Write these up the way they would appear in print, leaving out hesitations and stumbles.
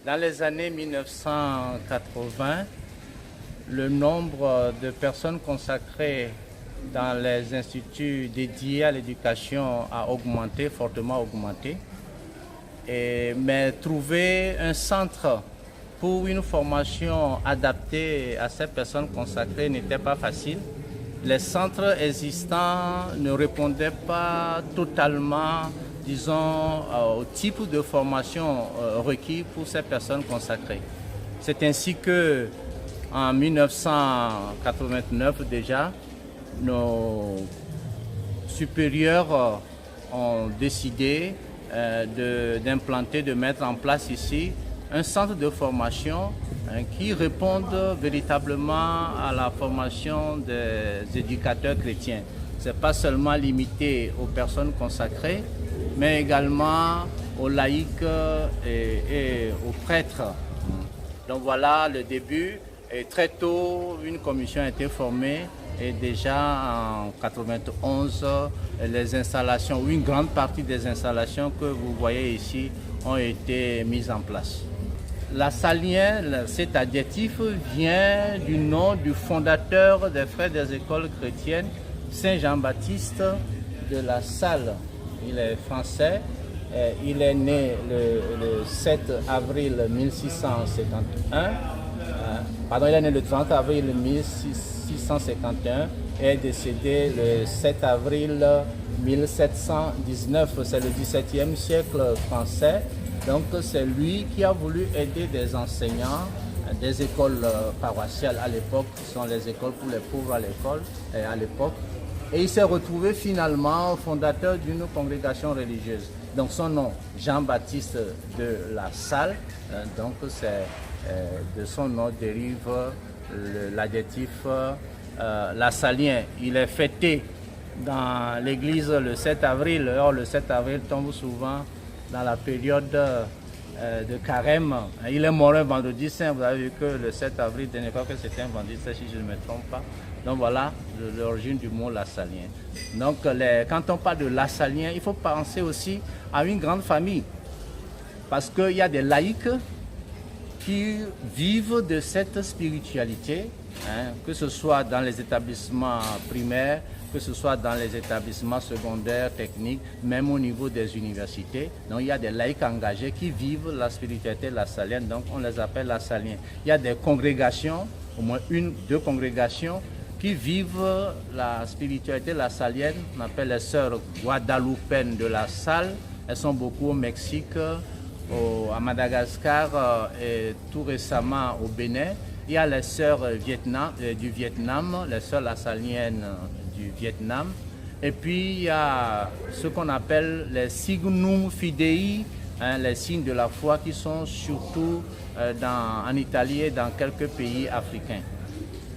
Dans les années 1980, le nombre de personnes consacrées dans les instituts dédiés à l'éducation a augmenté, fortement augmenté. Mais trouver un centre pour une formation adaptée à ces personnes consacrées n'était pas facile. Les centres existants ne répondaient pas totalement, disons, au type de formation requis pour ces personnes consacrées. C'est ainsi que, en 1989 déjà, nos supérieurs ont décidé d'implanter, de mettre en place ici un centre de formation qui réponde véritablement à la formation des éducateurs chrétiens. Ce n'est pas seulement limité aux personnes consacrées, mais également aux laïcs et aux prêtres. Donc voilà le début. Et très tôt, une commission a été formée et déjà en 1991, les installations, ou une grande partie des installations que vous voyez ici ont été mises en place. La Salien, cet adjectif vient du nom du fondateur des Frères des écoles chrétiennes, Saint Jean-Baptiste de la Salle. Il est français, il est né le 7 avril 1651, il est né le 30 avril 1651 et est décédé le 7 avril 1719, c'est le XVIIe siècle français. Donc c'est lui qui a voulu aider des enseignants des écoles paroissiales à l'époque, qui sont les écoles pour les pauvres à l'époque. Et il s'est retrouvé finalement fondateur d'une congrégation religieuse. Donc son nom, Jean-Baptiste de la Salle, donc de son nom dérive l'adjectif la Salien. Il est fêté dans l'église le 7 avril. Or le 7 avril tombe souvent dans la période de carême. Il est mort un vendredi saint. Vous avez vu que le 7 avril, dernière fois que c'était un vendredi saint, si je ne me trompe pas. Donc voilà l'origine du mot Lassalien. Donc quand on parle de Lassalien, il faut penser aussi à une grande famille. Parce qu'il y a des laïcs qui vivent de cette spiritualité, que ce soit dans les établissements primaires, que ce soit dans les établissements secondaires, techniques, même au niveau des universités. Donc il y a des laïcs engagés qui vivent la spiritualité lassalienne, donc on les appelle lassaliens. Il y a des congrégations, au moins une, deux congrégations, qui vivent la spiritualité lassalienne, on appelle les sœurs guadaloupaines de la Salle. Elles sont beaucoup au Mexique, à Madagascar et tout récemment au Bénin. Il y a les sœurs du Vietnam, les sœurs lassaliennes du Vietnam. Et puis il y a ce qu'on appelle les signum fidei, les signes de la foi qui sont surtout en Italie et dans quelques pays africains.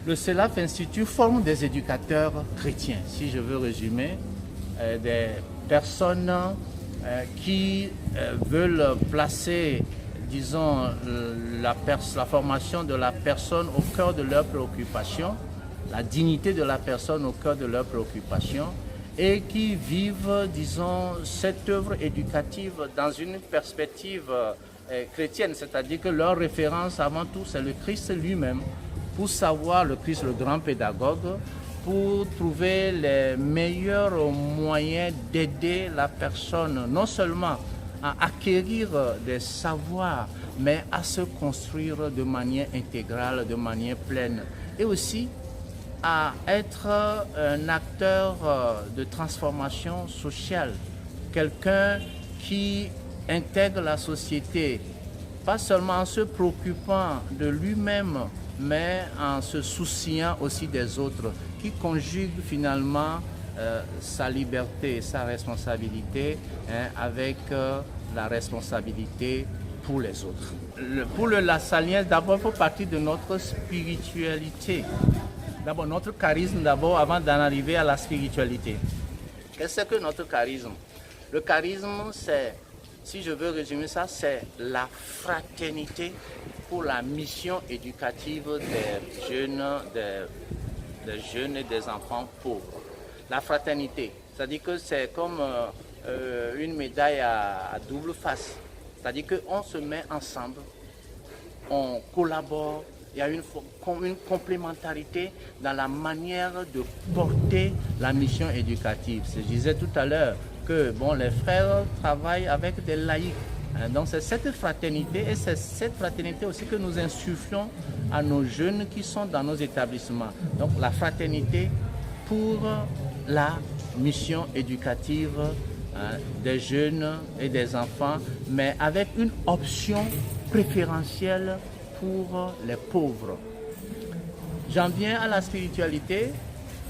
Le CELAF Institut forme des éducateurs chrétiens, si je veux résumer, des personnes qui veulent placer, disons, la formation de la personne au cœur de leurs préoccupations, la dignité de la personne au cœur de leurs préoccupations, et qui vivent, disons, cette œuvre éducative dans une perspective chrétienne, c'est-à-dire que leur référence avant tout, c'est le Christ lui-même, pour savoir le Christ, le grand pédagogue, pour trouver les meilleurs moyens d'aider la personne, non seulement à acquérir des savoirs, mais à se construire de manière intégrale, de manière pleine, et aussi à être un acteur de transformation sociale, quelqu'un qui intègre la société, pas seulement en se préoccupant de lui-même, mais en se souciant aussi des autres, qui conjugue finalement sa liberté, sa responsabilité avec la responsabilité pour les autres. Pour le Lassalien, d'abord, il faut partir de notre spiritualité. D'abord, notre charisme, d'abord, avant d'en arriver à la spiritualité. Qu'est-ce que notre charisme? Le charisme, c'est, si je veux résumer ça, c'est la fraternité pour la mission éducative des jeunes et des enfants pauvres. La fraternité, c'est-à-dire que c'est comme une médaille à double face. C'est-à-dire qu'on se met ensemble on collabore, il y a une complémentarité dans la manière de porter la mission éducative. Je disais tout à l'heure que les frères travaillent avec des laïcs. Donc c'est cette fraternité et c'est cette fraternité aussi que nous insufflons à nos jeunes qui sont dans nos établissements. Donc la fraternité pour la mission éducative des jeunes et des enfants, mais avec une option préférentielle pour les pauvres. J'en viens à la spiritualité.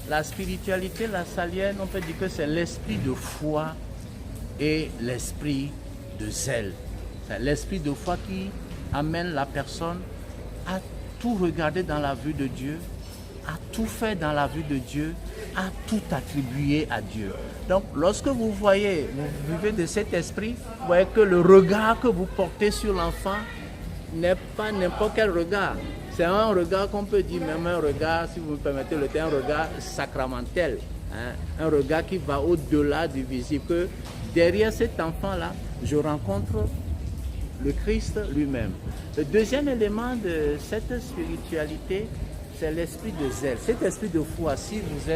La spiritualité, la salienne, on peut dire que c'est l'esprit de foi et l'esprit de zèle. C'est l'esprit de foi qui amène la personne à tout regarder dans la vue de Dieu, à tout faire dans la vue de Dieu, à tout attribuer à Dieu. Donc, lorsque vous vivez de cet esprit, vous voyez que le regard que vous portez sur l'enfant n'est pas n'importe quel regard. C'est un regard qu'on peut dire, même un regard, si vous me permettez le terme, un regard sacramentel. Un regard qui va au-delà du visible. Que derrière cet enfant-là, je rencontre le Christ lui-même. Le deuxième élément de cette spiritualité, c'est l'esprit de zèle. Cet esprit de foi, si vous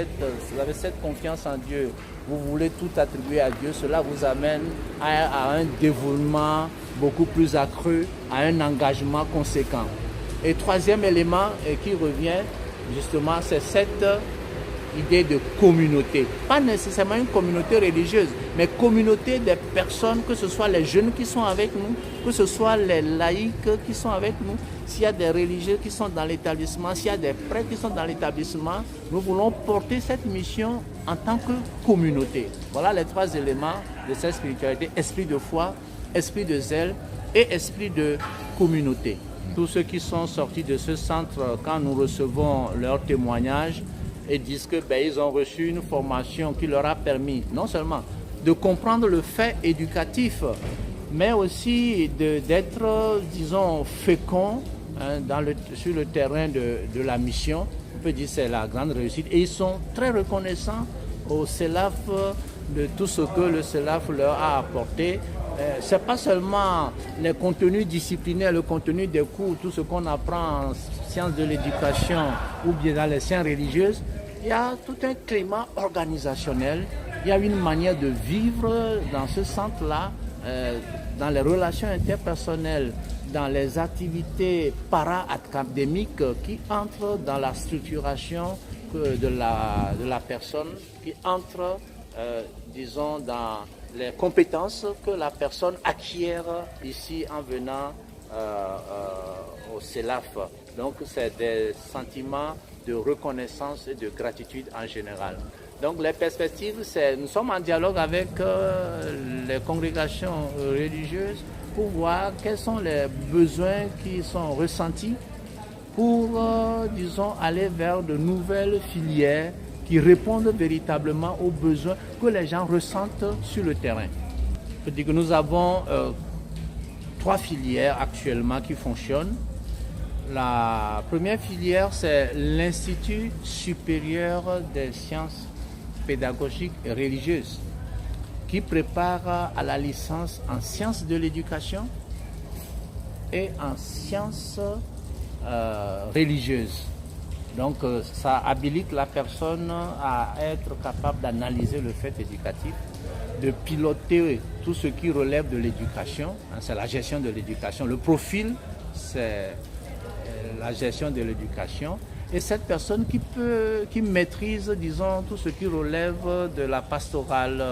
avez cette confiance en Dieu, vous voulez tout attribuer à Dieu, cela vous amène à un dévouement beaucoup plus accru, à un engagement conséquent. Et troisième élément qui revient, justement, c'est cette idée de communauté. Pas nécessairement une communauté religieuse, mais communauté des personnes, que ce soit les jeunes qui sont avec nous, que ce soit les laïcs qui sont avec nous, s'il y a des religieux qui sont dans l'établissement, s'il y a des prêtres qui sont dans l'établissement, nous voulons porter cette mission en tant que communauté. Voilà les trois éléments de cette spiritualité: esprit de foi, esprit de zèle et esprit de communauté. Tous ceux qui sont sortis de ce centre, quand nous recevons leurs témoignages, et disent que ils ont reçu une formation qui leur a permis non seulement de comprendre le fait éducatif, mais aussi d'être, disons, féconds sur le terrain de la mission. On peut dire que c'est la grande réussite. Et ils sont très reconnaissants au CELAF de tout ce que le CELAF leur a apporté. Ce n'est pas seulement les contenus disciplinaires, le contenu des cours, tout ce qu'on apprend en sciences de l'éducation ou bien dans les sciences religieuses. Il y a tout un climat organisationnel, il y a une manière de vivre dans ce centre-là, dans les relations interpersonnelles, dans les activités para-académiques qui entrent dans la structuration de la personne, qui entrent, disons, dans les compétences que la personne acquiert ici en venant au CELAF. Donc, c'est des sentiments de reconnaissance et de gratitude en général. Donc, les perspectives, nous sommes en dialogue avec les congrégations religieuses pour voir quels sont les besoins qui sont ressentis pour, disons, aller vers de nouvelles filières qui répondent véritablement aux besoins que les gens ressentent sur le terrain. Je dis que nous avons 3 filières actuellement qui fonctionnent. La première filière, c'est l'Institut supérieur des sciences pédagogiques et religieuses, qui prépare à la licence en sciences de l'éducation et en sciences religieuses. Donc ça habilite la personne à être capable d'analyser le fait éducatif, de piloter tout ce qui relève de l'éducation, c'est la gestion de l'éducation. Le profil, c'est la gestion de l'éducation. Et cette personne qui maîtrise, disons, tout ce qui relève de la pastorale,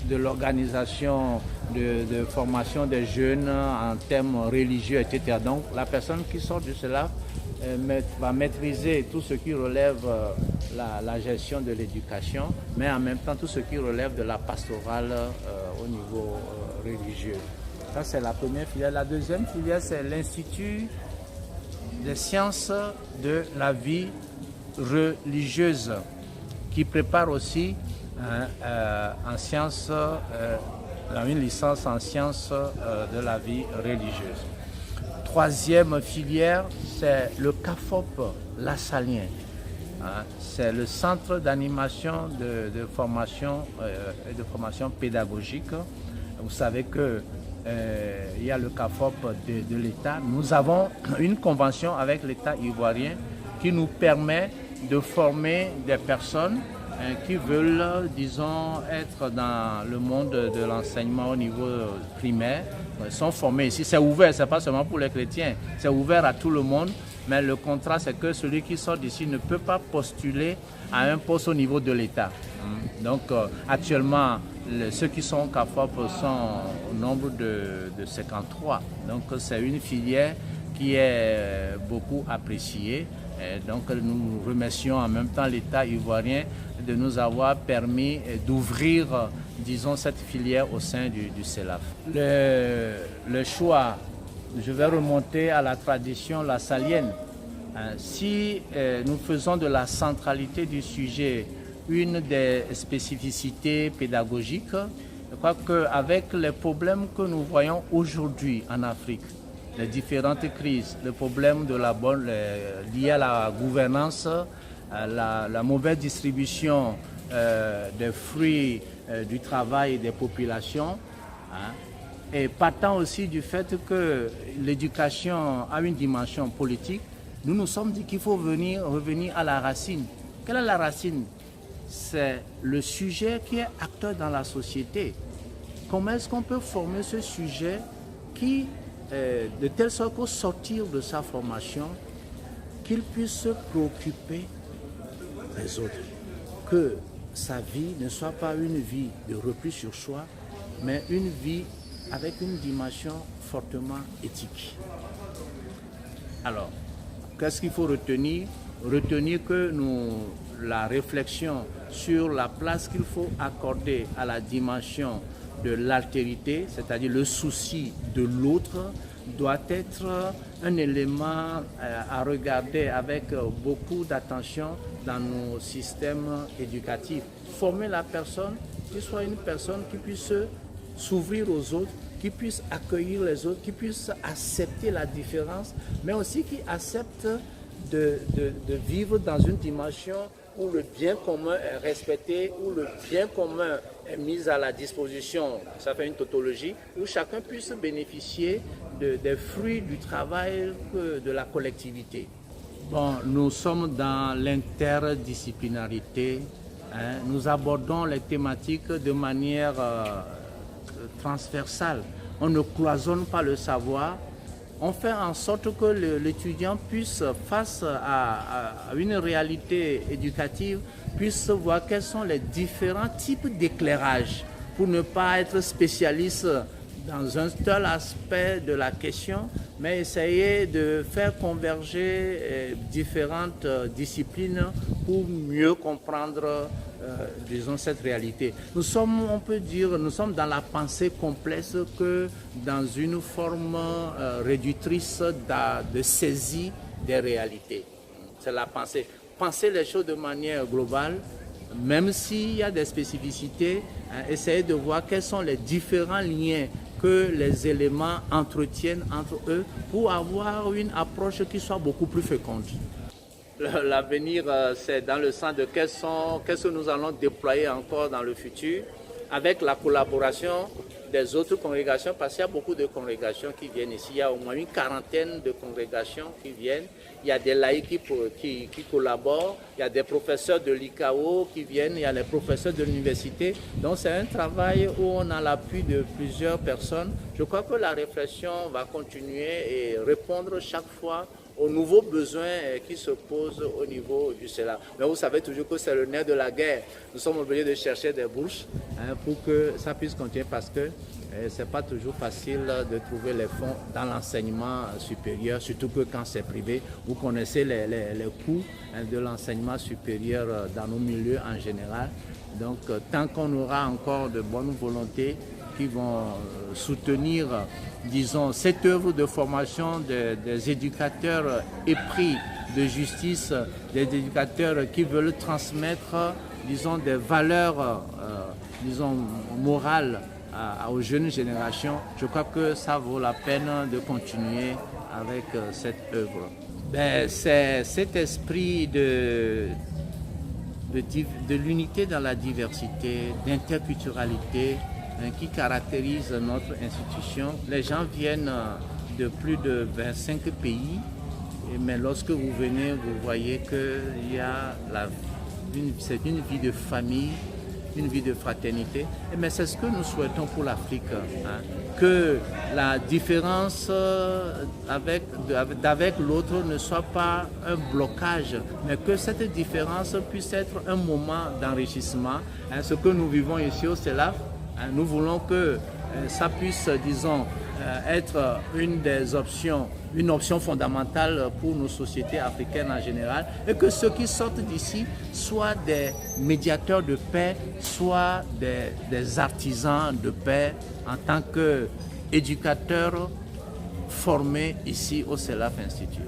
de l'organisation, de formation des jeunes en termes religieux, etc. Donc la personne qui sort de cela va maîtriser tout ce qui relève la gestion de l'éducation, mais en même temps tout ce qui relève de la pastorale au niveau religieux. Ça, c'est la première filière. La deuxième filière, c'est l'Institut des sciences de la vie religieuse, qui prépare aussi en sciences, une licence en sciences de la vie religieuse. Troisième filière, c'est le CAFOP lassalien. C'est le centre d'animation de formation et de formation pédagogique. Vous savez que il y a le CAFOP de l'État. Nous avons une convention avec l'État ivoirien qui nous permet de former des personnes qui veulent, disons, être dans le monde de l'enseignement au niveau primaire. Ils sont formés ici. C'est ouvert, ce n'est pas seulement pour les chrétiens, c'est ouvert à tout le monde. Mais le contrat, c'est que celui qui sort d'ici ne peut pas postuler à un poste au niveau de l'État. Donc, actuellement, ceux qui sont au CAFOP sont au nombre de 53. Donc, c'est une filière qui est beaucoup appréciée. Et donc, nous remercions en même temps l'État ivoirien de nous avoir permis d'ouvrir, disons, cette filière au sein du CELAF. Le choix, je vais remonter à la tradition lassalienne. Si nous faisons de la centralité du sujet une des spécificités pédagogiques, je crois qu'avec les problèmes que nous voyons aujourd'hui en Afrique, les différentes crises, le problème de lié à la gouvernance, à la mauvaise distribution des fruits du travail des populations, et partant aussi du fait que l'éducation a une dimension politique, nous nous sommes dit qu'il faut revenir à la racine. Quelle est la racine? C'est le sujet qui est acteur dans la société. Comment est-ce qu'on peut former ce sujet qui, de telle sorte qu'au sortir de sa formation, qu'il puisse se préoccuper des autres, que sa vie ne soit pas une vie de repli sur soi, mais une vie avec une dimension fortement éthique. Alors, qu'est-ce qu'il faut retenir? Retenir que la réflexion sur la place qu'il faut accorder à la dimension de l'altérité, c'est-à-dire le souci de l'autre, doit être un élément à regarder avec beaucoup d'attention dans nos systèmes éducatifs. Former la personne, qu'il soit une personne qui puisse s'ouvrir aux autres, qui puisse accueillir les autres, qui puisse accepter la différence, mais aussi qui accepte de vivre dans une dimension où le bien commun est respecté, où le bien commun est mis à la disposition, ça fait une tautologie, où chacun puisse bénéficier des fruits du travail de la collectivité. Bon, nous sommes dans l'interdisciplinarité, nous abordons les thématiques de manière transversale. On ne cloisonne pas le savoir. On fait en sorte que l'étudiant puisse, face à une réalité éducative, puisse voir quels sont les différents types d'éclairage pour ne pas être spécialiste dans un seul aspect de la question, mais essayer de faire converger différentes disciplines pour mieux comprendre, disons, cette réalité. Nous sommes, on peut dire, nous sommes dans la pensée complexe que dans une forme réductrice de saisie des réalités. C'est la pensée. Penser les choses de manière globale, même s'il y a des spécificités, essayer de voir quels sont les différents liens que les éléments entretiennent entre eux pour avoir une approche qui soit beaucoup plus féconde. L'avenir, c'est dans le sens de qu'est-ce que nous allons déployer encore dans le futur avec la collaboration des autres congrégations, parce qu'il y a beaucoup de congrégations qui viennent ici. Il y a au moins une quarantaine de congrégations qui viennent. Il y a des laïcs qui collaborent, il y a des professeurs de l'ICAO qui viennent, il y a les professeurs de l'université. Donc c'est un travail où on a l'appui de plusieurs personnes. Je crois que la réflexion va continuer et répondre chaque fois aux nouveaux besoins qui se posent au niveau du CELAF. Mais vous savez toujours que c'est le nerf de la guerre. Nous sommes obligés de chercher des bourses pour que ça puisse continuer, parce que ce n'est pas toujours facile de trouver les fonds dans l'enseignement supérieur, surtout que quand c'est privé. Vous connaissez les coûts de l'enseignement supérieur dans nos milieux en général. Donc tant qu'on aura encore de bonnes volontés qui vont soutenir, disons, cette œuvre de formation des éducateurs épris de justice, des éducateurs qui veulent transmettre, disons, des valeurs, disons, morales aux jeunes générations, je crois que ça vaut la peine de continuer avec cette œuvre. C'est cet esprit de l'unité dans la diversité, d'interculturalité, qui caractérise notre institution. Les gens viennent de plus de 25 pays, mais lorsque vous venez, vous voyez qu'il y a c'est une vie de famille, une vie de fraternité. Mais c'est ce que nous souhaitons pour l'Afrique, hein, que la différence avec l'autre ne soit pas un blocage, mais que cette différence puisse être un moment d'enrichissement. Hein, ce que nous vivons ici au CELAF, hein, nous voulons que ça puisse, disons, être une option fondamentale pour nos sociétés africaines en général, et que ceux qui sortent d'ici soient des médiateurs de paix, soient des artisans de paix en tant qu'éducateurs formés ici au CELAF Institute.